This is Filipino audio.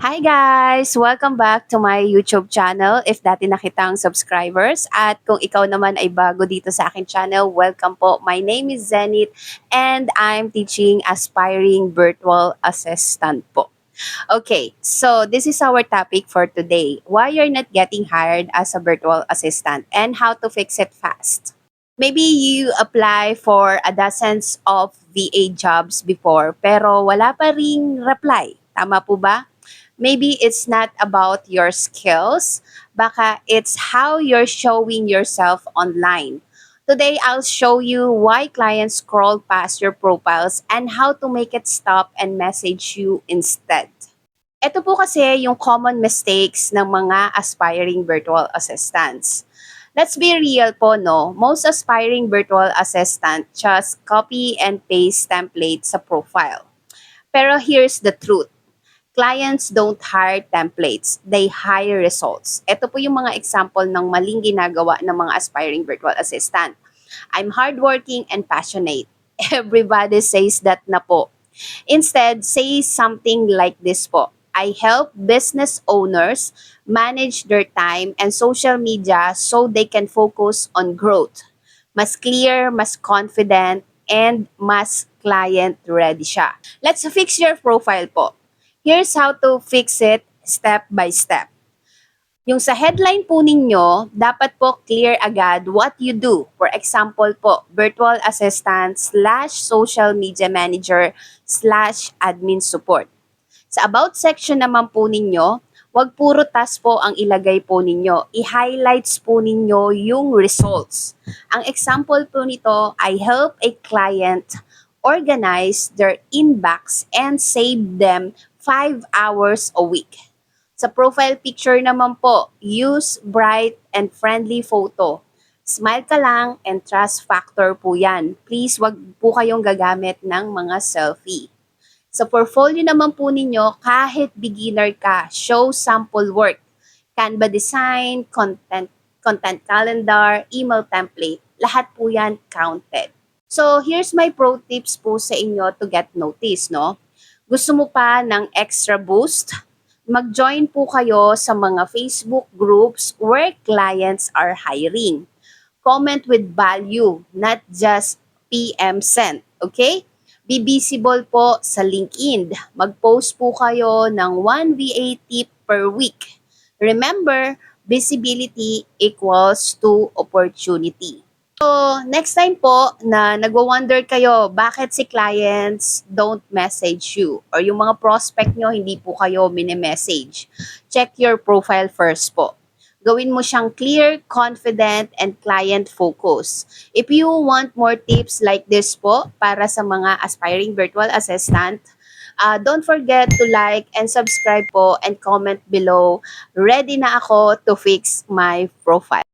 Hi guys! Welcome back to my YouTube channel if dati na kitang subscribers at kung ikaw naman ay bago dito sa akin channel, welcome po. My name is Zenith and I'm teaching aspiring virtual assistant po. Okay, so this is our topic for today. Why you're not getting hired as a virtual assistant and how to fix it fast. Maybe you apply for a dozens of VA jobs before pero wala pa ring reply. Tama po ba? Maybe it's not about your skills, baka it's how you're showing yourself online. Today, I'll show you why clients scroll past your profiles and how to make it stop and message you instead. Ito po kasi yung common mistakes ng mga aspiring virtual assistants. Let's be real po, no? Most aspiring virtual assistant just copy and paste templates sa profile. Pero here's the truth. Clients don't hire templates, they hire results. Ito po yung mga example ng maling ginagawa ng mga aspiring virtual assistant. I'm hardworking and passionate. Everybody says that na po. Instead, say something like this po. I help business owners manage their time and social media so they can focus on growth. Mas clear, mas confident, and mas client ready siya. Let's fix your profile po. Here's how to fix it step by step. Yung sa headline po ninyo, dapat po clear agad what you do. For example po, virtual assistant / social media manager / admin support. Sa about section naman po ninyo, wag puro task po ang ilagay po ninyo. I-highlights po ninyo yung results. Ang example po nito, I help a client organize their inbox and save them 5 hours a week. Sa profile picture naman po, use bright and friendly photo. Smile ka lang and trust factor po yan. Please wag po kayong gagamit ng mga selfie. Sa portfolio naman po ninyo, kahit beginner ka, show sample work. Canva design, content calendar, email template, lahat po yan counted. So here's my pro tips po sa inyo to get noticed, no? Gusto mo pa ng extra boost? Mag-join po kayo sa mga Facebook groups where clients are hiring. Comment with value, not just PM sent. Okay? Be visible po sa LinkedIn. Mag-post po kayo ng 1 VA tip per week. Remember, visibility equals to opportunity. So, next time po na nagwa-wonder kayo bakit si clients don't message you or yung mga prospect nyo hindi po kayo mini-message, check your profile first po. Gawin mo siyang clear, confident, and client-focused. If you want more tips like this po para sa mga aspiring virtual assistant, don't forget to like and subscribe po and comment below. Ready na ako to fix my profile.